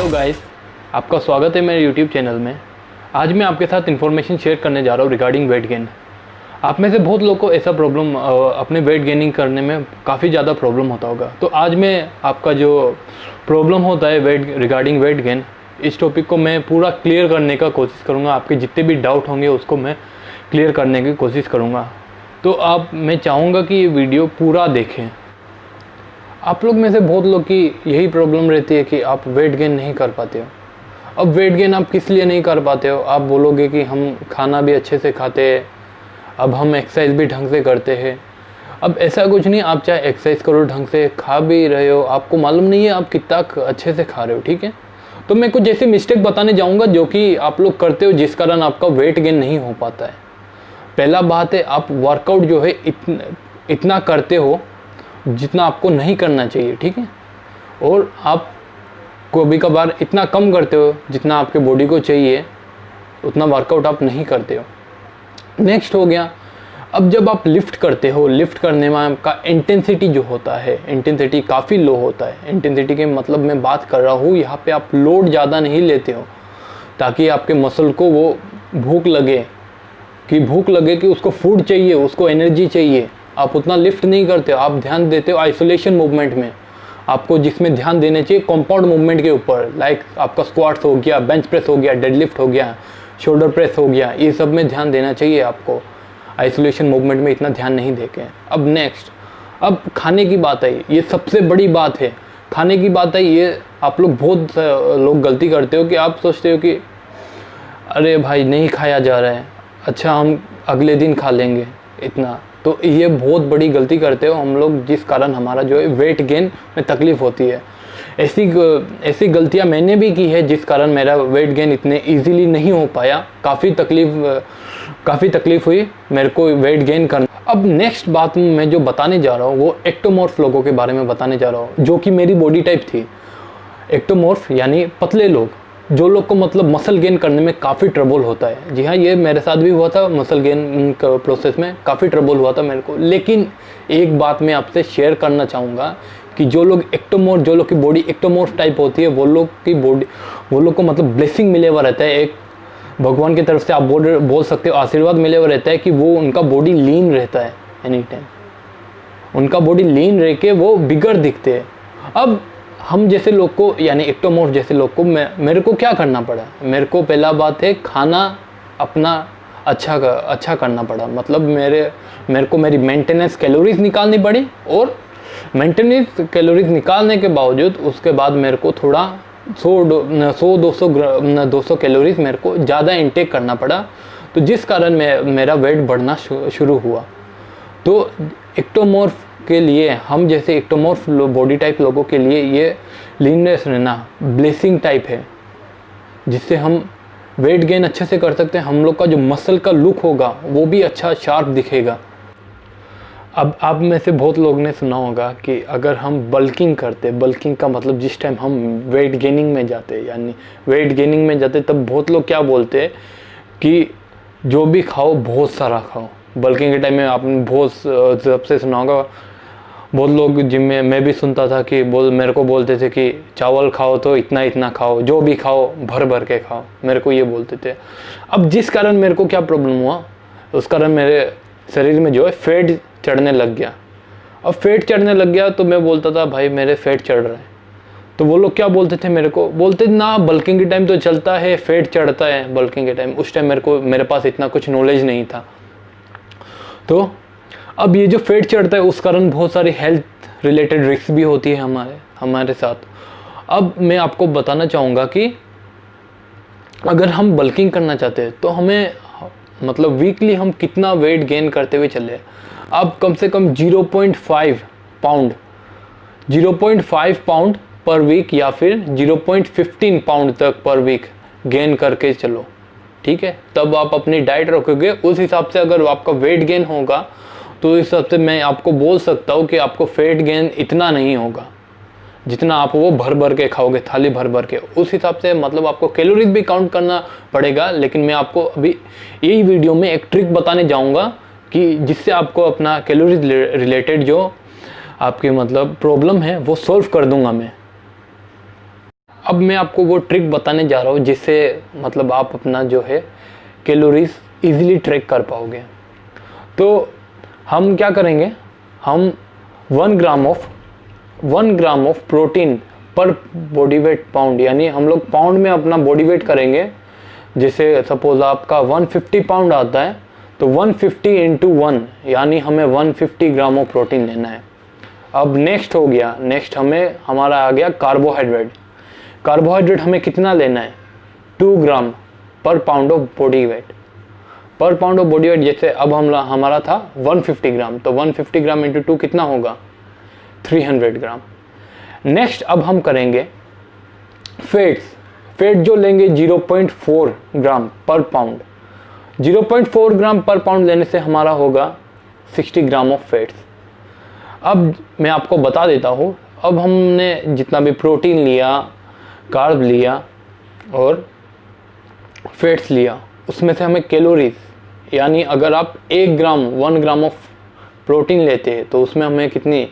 Hello guys, आपका स्वागत है मेरे यूट्यूब चैनल में। आज मैं आपके साथ इन्फॉर्मेशन शेयर करने जा रहा हूँ रिगार्डिंग वेट गेन। आप में से बहुत लोगों को ऐसा प्रॉब्लम अपने वेट गेनिंग करने में काफ़ी ज़्यादा प्रॉब्लम होता होगा। तो आज मैं आपका जो प्रॉब्लम होता है रिगार्डिंग वेट गेन, इस टॉपिक को मैं पूरा क्लियर करने का कोशिश करूँगा। आपके जितने भी डाउट होंगे उसको मैं क्लियर करने की कोशिश करूँगा। तो मैं चाहूँगा कि ये वीडियो पूरा देखें। आप लोग में से बहुत लोग की यही प्रॉब्लम रहती है कि आप वेट गेन नहीं कर पाते हो। अब वेट गेन आप किस लिए नहीं कर पाते हो? आप बोलोगे कि हम खाना भी अच्छे से खाते हैं, अब हम एक्सरसाइज भी ढंग से करते हैं। अब ऐसा कुछ नहीं, आप चाहे एक्सरसाइज करो, ढंग से खा भी रहे हो, आपको मालूम नहीं है आप कितना अच्छे से खा रहे हो। ठीक है, तो मैं कुछ ऐसे मिस्टेक बताने जाऊँगा जो कि आप लोग करते हो, जिस कारण आपका वेट गेन नहीं हो पाता है। पहला बात है, आप वर्कआउट जो है इतना करते हो जितना आपको नहीं करना चाहिए। ठीक है, और आप कभी कभार इतना कम करते हो जितना आपके बॉडी को चाहिए, उतना वर्कआउट आप नहीं करते हो। नेक्स्ट हो गया, अब जब आप लिफ्ट करते हो, लिफ्ट करने में आपका इंटेंसिटी जो होता है, इंटेंसिटी काफ़ी लो होता है। इंटेंसिटी के मतलब मैं बात कर रहा हूँ, यहाँ पे आप लोड ज़्यादा नहीं लेते हो ताकि आपके मसल को वो भूख लगे कि उसको फूड चाहिए, उसको एनर्जी चाहिए। आप उतना लिफ्ट नहीं करते हो, आप ध्यान देते हो आइसोलेशन मूवमेंट में। आपको जिसमें ध्यान देने चाहिए कंपाउंड मूवमेंट के ऊपर, लाइक आपका स्क्वाट्स हो गया, बेंच प्रेस हो गया, डेडलिफ्ट हो गया, शोल्डर प्रेस हो गया, ये सब में ध्यान देना चाहिए आपको। आइसोलेशन मूवमेंट में इतना ध्यान नहीं देके। अब नेक्स्ट, अब खाने की बात आई, ये सबसे बड़ी बात है। खाने की बात आई, ये आप लोग बहुत लोग गलती करते हो कि आप सोचते हो कि अरे भाई नहीं खाया जा रहा है, अच्छा हम अगले दिन खा लेंगे इतना। तो ये बहुत बड़ी गलती करते हो हम लोग, जिस कारण हमारा जो है वेट गेन में तकलीफ़ होती है। ऐसी गलतियां मैंने भी की है, जिस कारण मेरा वेट गेन इतने इजीली नहीं हो पाया। काफ़ी तकलीफ़ हुई मेरे को वेट गेन करना। अब नेक्स्ट बात मैं जो बताने जा रहा हूँ वो एक्टोमॉर्फ लोगों के बारे में बताने जा रहा हूँ, जो कि मेरी बॉडी टाइप थी। एक्टोमॉर्फ यानी पतले लोग, जो लोग को मतलब मसल गेन करने में काफ़ी ट्रबल होता है। जी हाँ, ये मेरे साथ भी हुआ था, मसल गेन प्रोसेस में काफ़ी ट्रबल हुआ था मेरे को। लेकिन एक बात मैं आपसे शेयर करना चाहूँगा कि जो लोग की बॉडी एक्टोमॉर्फ टाइप होती है, वो लोग को मतलब ब्लेसिंग मिले हुआ रहता है, एक भगवान की तरफ से आप बोल सकते हो आशीर्वाद मिले हुआ रहता है कि वो उनका बॉडी लीन रहता है। एनी टाइम उनका बॉडी लीन रह के वो बिगड़ दिखते हैं। अब हम जैसे लोग को, यानी एक्टोमॉर्फ जैसे लोग को मेरे को क्या करना पड़ा? मेरे को पहला बात है खाना अपना अच्छा करना पड़ा। मतलब मेरे को मेरी मेंटेनेंस कैलोरीज निकालनी पड़ी, और मेंटेनेंस कैलोरीज निकालने के बावजूद उसके बाद मेरे को थोड़ा 100-200 कैलोरीज मेरे को ज़्यादा इंटेक करना पड़ा। तो जिस कारण मेरा वेट बढ़ना शुरू हुआ। तो एक्टोमॉर्फ के लिए, हम जैसे एक्टोमॉर्फ बॉडी टाइप लोगों के लिए ये लीननेस रहना ब्लेसिंग टाइप है, जिससे हम वेट गेन अच्छे से कर सकते हैं। हम लोग का जो मसल का लुक होगा वो भी अच्छा शार्प दिखेगा। अब आप में से बहुत लोग ने सुना होगा कि अगर हम बल्किंग करते, बल्किंग का मतलब जिस टाइम हम वेट गेनिंग में जाते, यानी वेट गेनिंग में जाते, तब बहुत लोग क्या बोलते हैं कि जो भी खाओ बहुत सारा खाओ। बल्किंग के टाइम में आपने बहुत सबसे सुना होगा, बहुत लोग जिम में, मैं भी सुनता था कि मेरे को बोलते थे कि चावल खाओ तो इतना खाओ, जो भी खाओ भर भर के खाओ, मेरे को ये बोलते थे। अब जिस कारण मेरे को क्या प्रॉब्लम हुआ, उस कारण मेरे शरीर में जो है फैट चढ़ने लग गया। अब फैट चढ़ने लग गया तो मैं बोलता था भाई मेरे फैट चढ़ रहे हैं। तो वो लोग क्या बोलते थे मेरे को, बोलते ना बल्किंग के टाइम तो चलता है, फैट चढ़ता है बल्किंग के टाइम। उस टाइम मेरे पास इतना कुछ नॉलेज नहीं था। तो अब ये जो फैट चढ़ता है उस कारण बहुत सारी हेल्थ रिलेटेड रिस्क भी होती है हमारे साथ। अब मैं आपको बताना चाहूँगा कि अगर हम बल्किंग करना चाहते हैं तो हमें मतलब वीकली हम कितना वेट गेन करते हुए चले। अब कम से कम 0.5 पाउंड पर वीक, या फिर 0.15 पाउंड तक पर वीक गेन करके चलो। ठीक है, तब आप अपनी डाइट रखोगे। उस हिसाब से अगर आपका वेट गेन होगा तो इस हिसाब से मैं आपको बोल सकता हूँ कि आपको फैट गेन इतना नहीं होगा जितना आप वो भर भर के खाओगे, थाली भर भर के। उस हिसाब से मतलब आपको कैलोरीज भी काउंट करना पड़ेगा। लेकिन मैं आपको अभी यही वीडियो में एक ट्रिक बताने जाऊँगा कि जिससे आपको अपना कैलोरीज रिलेटेड जो आपकी मतलब प्रॉब्लम है वो सॉल्व कर दूंगा मैं। अब मैं आपको वो ट्रिक बताने जा रहा हूँ जिससे मतलब आप अपना जो है कैलोरीज इजीली ट्रैक कर पाओगे। तो हम क्या करेंगे, हम 1 ग्राम ऑफ प्रोटीन पर बॉडी वेट पाउंड, यानी हम लोग पाउंड में अपना बॉडी वेट करेंगे। जैसे सपोज आपका 150 पाउंड आता है तो 150 इंटू 1 यानी हमें 150 ग्राम ऑफ प्रोटीन लेना है। अब नेक्स्ट हो गया, नेक्स्ट हमें हमारा आ गया कार्बोहाइड्रेट हमें कितना लेना है, 2 ग्राम पर पाउंड ऑफ बॉडी वेट। जैसे अब हमारा था 150 ग्राम, तो 150 ग्राम इंटू 2 कितना होगा, 300 ग्राम। नेक्स्ट अब हम करेंगे फेट जो लेंगे 0.4 ग्राम पर पाउंड। 0.4 ग्राम पर पाउंड लेने से हमारा होगा 60 ग्राम ऑफ फैट्स। अब मैं आपको बता देता हूँ, अब हमने जितना भी प्रोटीन लिया, कार्ब लिया और फैट्स लिया, उसमें से हमें कैलोरीज, यानी अगर आप 1 ग्राम ऑफ प्रोटीन लेते हैं तो उसमें हमें कितनी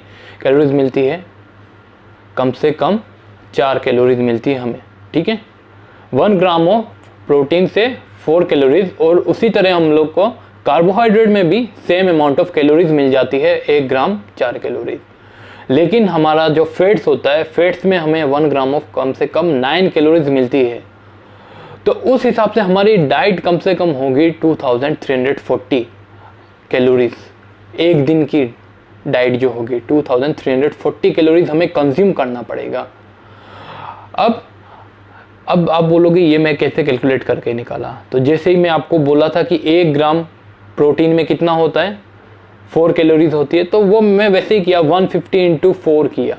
कैलोरीज मिलती है, कम से कम 4 कैलोरीज मिलती है हमें, ठीक है। 1 ग्राम ऑफ प्रोटीन से 4 कैलोरीज, और उसी तरह हम लोग को कार्बोहाइड्रेट में भी सेम अमाउंट ऑफ कैलोरीज मिल जाती है, 1 ग्राम 4 कैलोरीज। लेकिन हमारा जो फैट्स होता है, फैट्स में हमें 1 ग्राम ऑफ कम से कम 9 कैलोरीज मिलती है। तो उस हिसाब से हमारी डाइट कम से कम होगी 2340 कैलोरीज। एक दिन की डाइट जो होगी 2340 कैलोरीज हमें कंज्यूम करना पड़ेगा। अब आप बोलोगे ये मैं कैसे कैलकुलेट करके निकाला, तो जैसे ही मैं आपको बोला था कि 1 ग्राम प्रोटीन में कितना होता है, 4 कैलोरीज होती है, तो वो मैं वैसे ही किया, 150 इंटू 4 किया,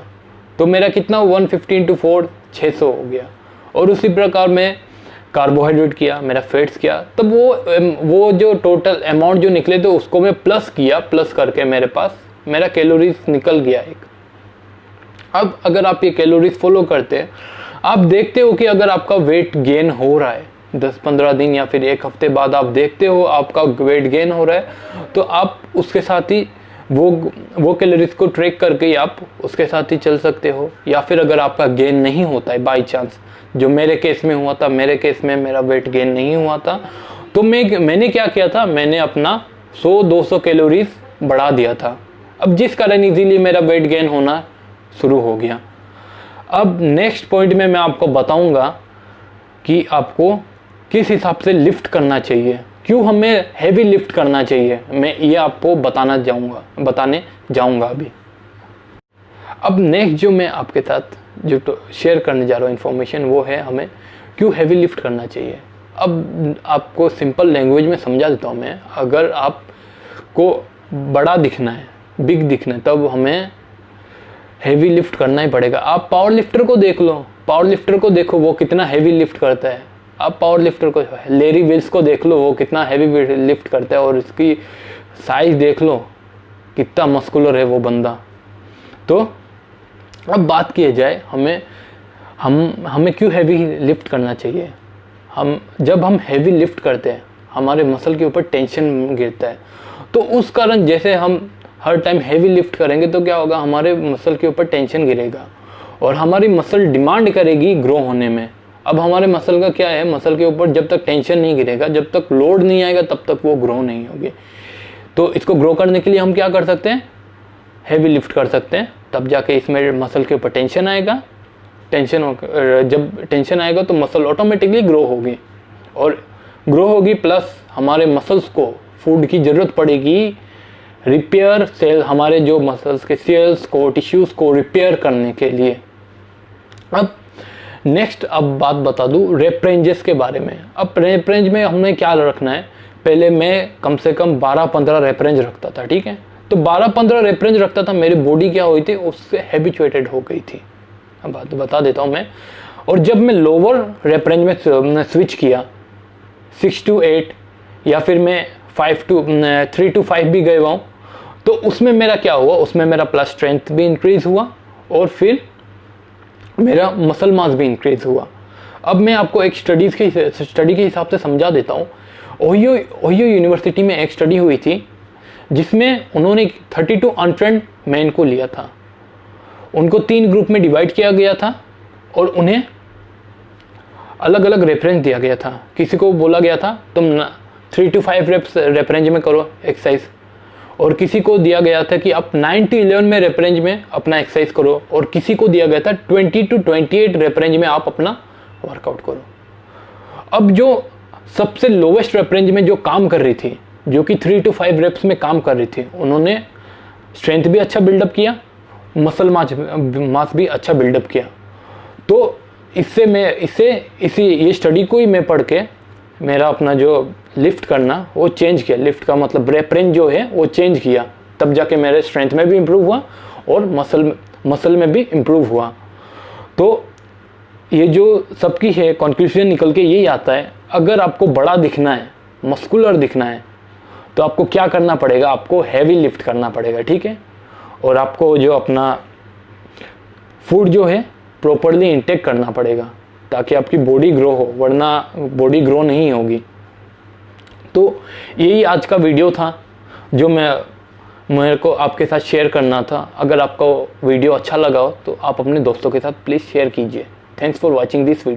तो मेरा कितना 150 इंटू 4 600 हो गया। और उसी प्रकार मैं कार्बोहाइड्रेट किया, मेरा फैट्स किया, तब वो जो टोटल अमाउंट जो निकले थे उसको मैं प्लस किया, प्लस करके मेरे पास मेरा कैलोरीज निकल गया एक। अब अगर आप ये कैलोरीज फॉलो करते हैं, आप देखते हो कि अगर आपका वेट गेन हो रहा है 10-15 दिन या फिर 1 हफ्ते बाद आप देखते हो आपका वेट गेन हो रहा है, तो आप उसके साथ ही वो कैलोरीज को ट्रैक करके आप उसके साथ ही चल सकते हो। या फिर अगर आपका गेन नहीं होता है बाई चांस, जो मेरे केस में हुआ था, मेरे केस में मेरा वेट गेन नहीं हुआ था, तो मैंने क्या किया था, मैंने अपना 100-200 कैलोरीज बढ़ा दिया था। अब जिस कारण इजीली मेरा वेट गेन होना शुरू हो गया। अब नेक्स्ट पॉइंट में मैं आपको बताऊंगा कि आपको किस हिसाब से लिफ्ट करना चाहिए, क्यों हमें हैवी लिफ्ट करना चाहिए, मैं ये आपको बताने जाऊंगा अभी। अब नेक्स्ट जो मैं आपके साथ जो शेयर करने जा रहा हूँ इन्फॉर्मेशन, वो है हमें क्यों हैवी लिफ्ट करना चाहिए। अब आपको सिंपल लैंग्वेज में समझा देता हूँ मैं। अगर आपको बड़ा दिखना है, बिग दिखना है, तब हमें हैवी लिफ्ट करना ही पड़ेगा। आप पावर लिफ्टर को देख लो, वो कितना हैवी लिफ्ट करता है। आप पावर लिफ्टर को, लेरी विल्स को देख लो, वो कितना हैवी लिफ्ट करता है, और इसकी साइज देख लो, कितना मस्कुलर है वो बंदा। तो अब बात की जाए हमें क्यों हैवी लिफ्ट करना चाहिए। जब हम हैवी लिफ्ट करते हैं, हमारे मसल के ऊपर टेंशन गिरता है, तो उस कारण जैसे हम हर टाइम हैवी लिफ्ट करेंगे तो क्या होगा, हमारे मसल के ऊपर टेंशन गिरेगा और हमारी मसल डिमांड करेगी ग्रो होने में। अब हमारे मसल का क्या है, मसल के ऊपर जब तक टेंशन नहीं गिरेगा, जब तक लोड नहीं आएगा, तब तक वो ग्रो नहीं होगी। तो इसको ग्रो करने के लिए हम क्या कर सकते हैं, हैवी लिफ्ट कर सकते हैं, तब जाके इसमें मसल के ऊपर टेंशन आएगा। जब टेंशन आएगा तो मसल ऑटोमेटिकली ग्रो होगी, और ग्रो होगी प्लस हमारे मसल्स को फूड की ज़रूरत पड़ेगी रिपेयर सेल, हमारे जो मसल्स के सेल्स को, टिश्यूज़ को रिपेयर करने के लिए। अब नेक्स्ट बात बता दूँ रेप रेंजेस के बारे में। अब रेप रेंज में हमें क्या रखना है, पहले मैं कम से कम 12-15 रेप रेंज रखता था, ठीक है। तो 12-15 रेप रेंज रखता था, मेरी बॉडी क्या हुई थी, उससे हैबिचुएटेड हो गई थी। अब बात बता देता हूँ मैं। और जब मैं लोअर रेप रेंज में स्विच किया 6 to 8 या फिर मैं 3 to 5 भी गए हुआ हूँ, तो उसमें मेरा क्या हुआ, उसमें मेरा प्लस स्ट्रेंथ भी इंक्रीज हुआ और फिर मेरा मसल मास भी इंक्रीज हुआ। अब मैं आपको एक स्टडी के हिसाब से समझा देता हूँ। ओहियो यूनिवर्सिटी में एक स्टडी हुई थी जिसमें उन्होंने 32 अनट्रेंड मैन को लिया था। उनको 3 ग्रुप में डिवाइड किया गया था और उन्हें अलग अलग रेफरेंस दिया गया था। किसी को बोला गया था तुम 3 to 5 रेप्स रेप रेंज में करो एक्सरसाइज, और किसी को दिया गया था कि आप 9 to 11 में रेप रेंज में अपना एक्सरसाइज करो, और किसी को दिया गया था 20 to 28 रेप रेंज में आप अपना वर्कआउट करो। अब जो सबसे लोवेस्ट रेप रेंज में जो काम कर रही थी, जो कि 3 to 5 रेप्स में काम कर रही थी, उन्होंने स्ट्रेंथ भी अच्छा बिल्डअप किया, मसल मास भी अच्छा बिल्डअप किया। तो ये स्टडी को ही मैं पढ़ के मेरा अपना जो लिफ्ट करना वो चेंज किया। लिफ्ट का मतलब रेप रेंज जो है वो चेंज किया, तब जाके मेरे स्ट्रेंथ में भी इम्प्रूव हुआ और मसल में भी इम्प्रूव हुआ। तो ये जो सबकी है कंक्लूजन निकल के यही आता है, अगर आपको बड़ा दिखना है, मस्कुलर दिखना है, तो आपको क्या करना पड़ेगा, आपको हैवी लिफ्ट करना पड़ेगा, ठीक है। और आपको जो अपना फूड जो है प्रॉपरली इंटेक करना पड़ेगा ताकि आपकी बॉडी ग्रो हो, वरना बॉडी ग्रो नहीं होगी। तो यही आज का वीडियो था जो मेरे को आपके साथ शेयर करना था। अगर आपको वीडियो अच्छा लगा हो तो आप अपने दोस्तों के साथ प्लीज़ शेयर कीजिए। Thanks for watching this video.